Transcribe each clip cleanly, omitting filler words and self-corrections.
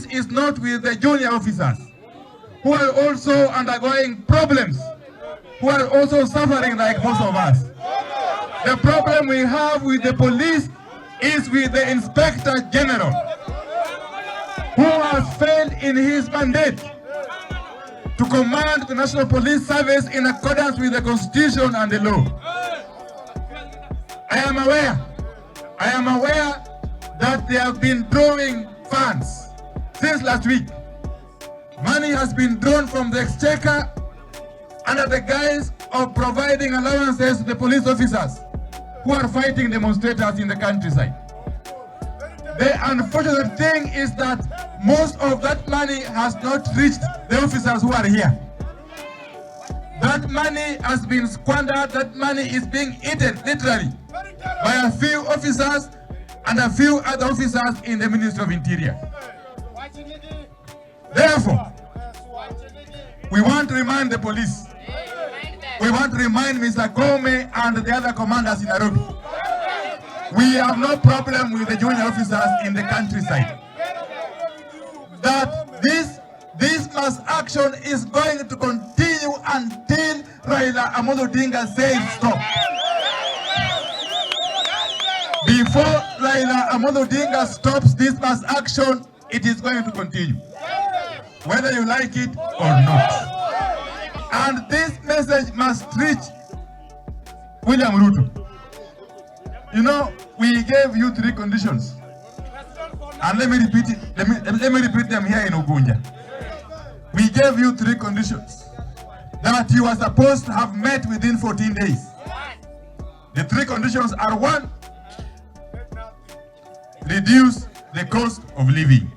police is not with the junior officers, who are also undergoing problems, who are also suffering like most of us. The problem we have with the police is with the Inspector General, who has failed in his mandate to command the National Police Service in accordance with the Constitution and the law. I am aware that they have been drawing funds since last week. Money has been drawn from the exchequer under the guise of providing allowances to the police officers who are fighting demonstrators in the countryside. The unfortunate thing is that most of that money has not reached the officers who are here. That money has been squandered, that money is being eaten literally by a few officers and a few other officers in the Ministry of Interior. Therefore, we want to remind the police, we want to remind Mr. Gome and the other commanders in Nairobi, we have no problem with the junior officers in the countryside. That this mass action is going to continue until Raila Odinga says stop. Before Raila Odinga stops this mass action, it is going to continue, whether you like it or not. And this message must reach William Ruto. You know, we gave you 3 conditions, and let me repeat it. Let me repeat them here in Ugunja. We gave you 3 conditions that you are supposed to have met within 14 days. The 3 conditions are: 1, reduce the cost of living,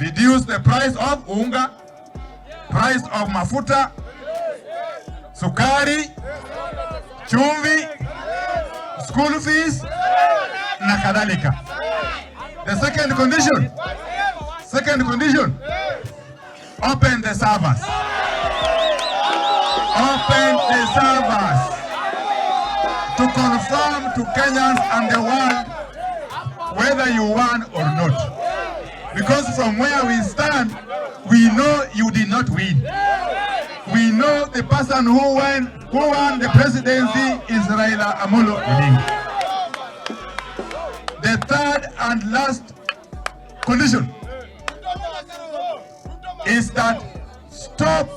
reduce the price of unga, price of mafuta, sukari, chumvi, school fees, na kadhalika. The second condition, open the servers. Open the servers to confirm to Kenyans and the world whether you won or not. Because from where we stand, we know you did not win. We know the person who won the presidency is Raila Odinga. The third and last condition is that stop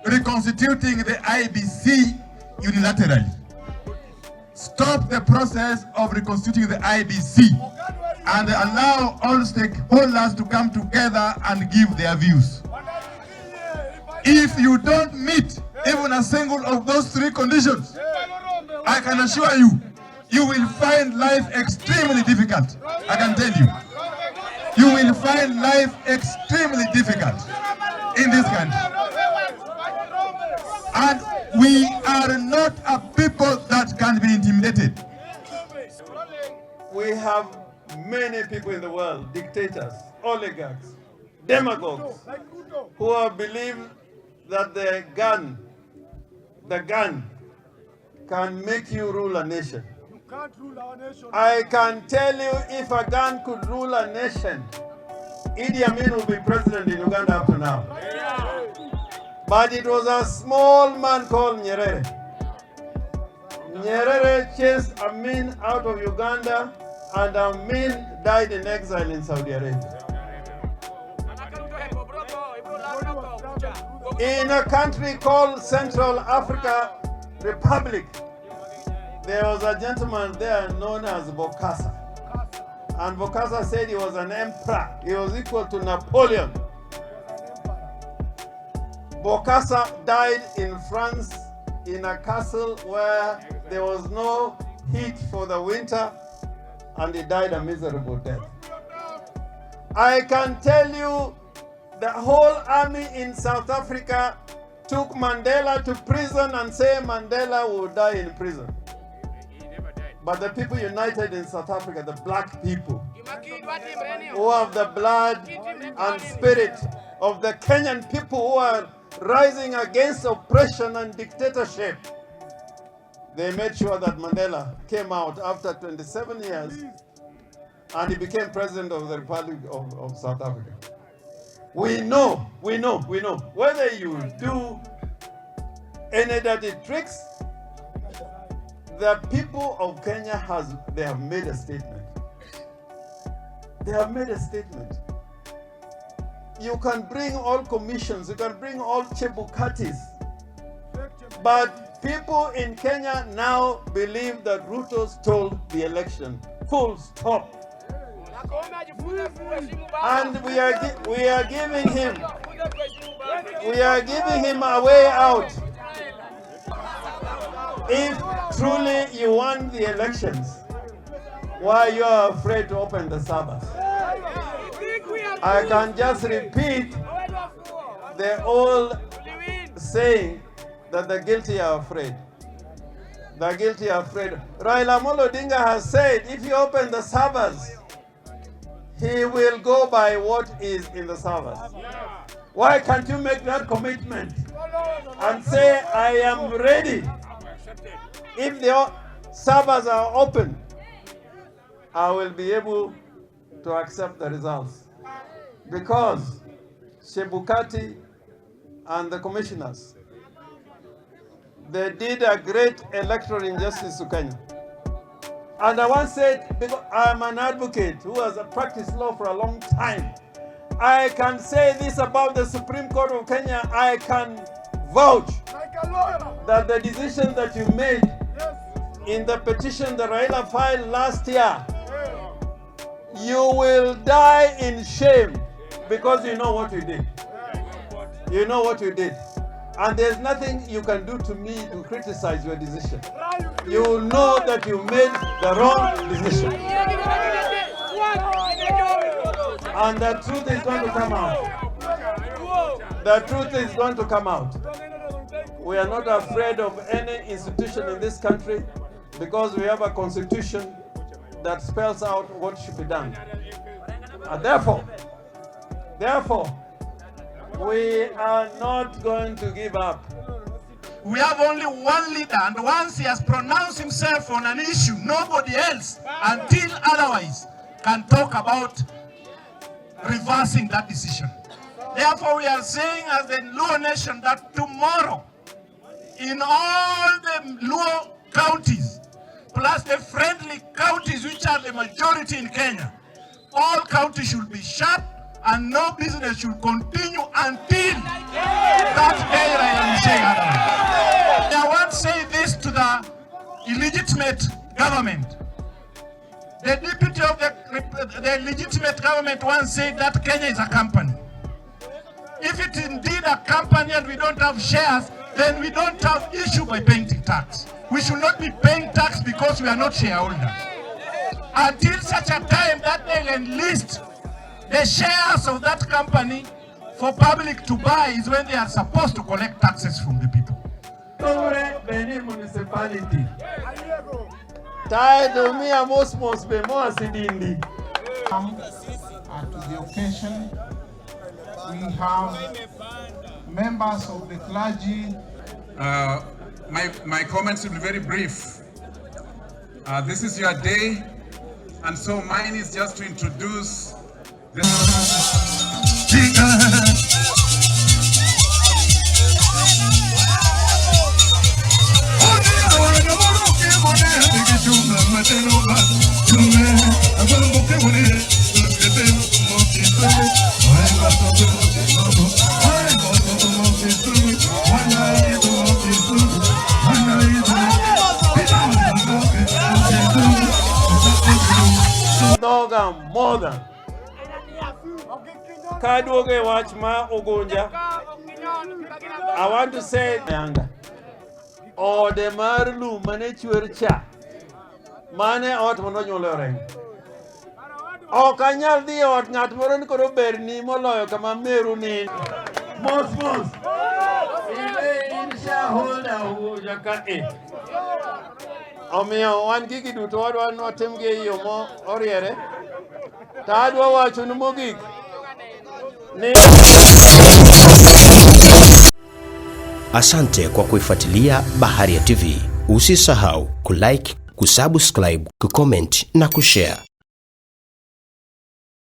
reconstituting the IBC unilaterally. Stop the process of reconstituting the IBC and allow all stakeholders to come together and give their views. If you don't meet even a single of those 3 conditions, I can assure you, you will find life extremely difficult. I can tell you. You will find life extremely difficult in this country. And we are not a people that can be intimidated. We have many people in the world, dictators, oligarchs, demagogues, who have believed that the gun can make you rule a nation. You can't rule our nation. I can tell you, if a gun could rule a nation, Idi Amin will be president in Uganda up to now. But it was a small man called Nyerere. Nyerere chased Amin out of Uganda, and Amin died in exile in Saudi Arabia. In a country called Central Africa Republic, there was a gentleman there known as Bokassa. And Bokassa said he was an emperor. He was equal to Napoleon. Bokassa died in France in a castle where there was no heat for the winter, and he died a miserable death. I can tell you, the whole army in South Africa took Mandela to prison and said Mandela will die in prison. But the people united in South Africa, the black people, who have the blood and spirit of the Kenyan people who are rising against oppression and dictatorship, they made sure that Mandela came out after 27 years and he became president of the Republic of South Africa. We know, whether you do any dirty tricks, the people of Kenya they have made a statement. They have made a statement. You can bring all commissions, you can bring all chebukatis, but people in Kenya now believe that Ruto stole the election. Full stop. And we are giving him a way out. If truly you won the elections, why you are afraid to open the Sabbath? I can just repeat the old saying that the guilty are afraid. The guilty are afraid. Raila Odinga has said if you open the Sabbath, he will go by what is in the Sabbath. Why can't you make that commitment and say, I am ready? If the Sabbaths are open, I will be able to accept the results. Because Chebukati and the commissioners, they did a great electoral injustice to Kenya. And I once said, because I'm an advocate who has practiced law for a long time, I can say this about the Supreme Court of Kenya. I can vouch that the decision that you made in the petition that Raila filed last year, you will die in shame because you know what you did. You know what you did. And there's nothing you can do to me to criticize your decision. You know that you made the wrong decision. And the truth is going to come out. The truth is going to come out. We are not afraid of any institution in this country because we have a constitution that spells out what should be done. And therefore, we are not going to give up. We have only one leader, and once he has pronounced himself on an issue, nobody else, until otherwise, can talk about reversing that decision. Therefore, we are saying as the Luo nation that tomorrow, in all the Luo counties, plus the friendly counties which are the majority in Kenya, all counties should be shut and no business should continue until that day I am saying otherwise. I want to say this to the illegitimate government. The deputy of the legitimate government once said that Kenya is a company. If it is indeed a company and we don't have shares, then we don't have issue by paying tax. We should not be paying tax because we are not shareholders. Until such a time that they enlist the shares of that company for public to buy is when they are supposed to collect taxes from the people. Benin municipality. Title me a most be more sidindi. To the occasion, we have members of the clergy. My comments will be very brief. This is your day, and so mine is just to introduce more than Kadwoge watch ma ogonja. I want to say yanga. O de marlu mane chuercha. Mane ot mondo nyolore. O kanyal di ot ngat moro ni koro berni moloyo kama meru ni. Mos. Ile insha holda huja ka e. Omiyo wan gigi duto wadwa watimge yo mo oriere. Tadwa wacho ni mogik. Asante kwa kuifuatilia Baharia TV. Usisahau kulike, kusubscribe, kucomment na kushare.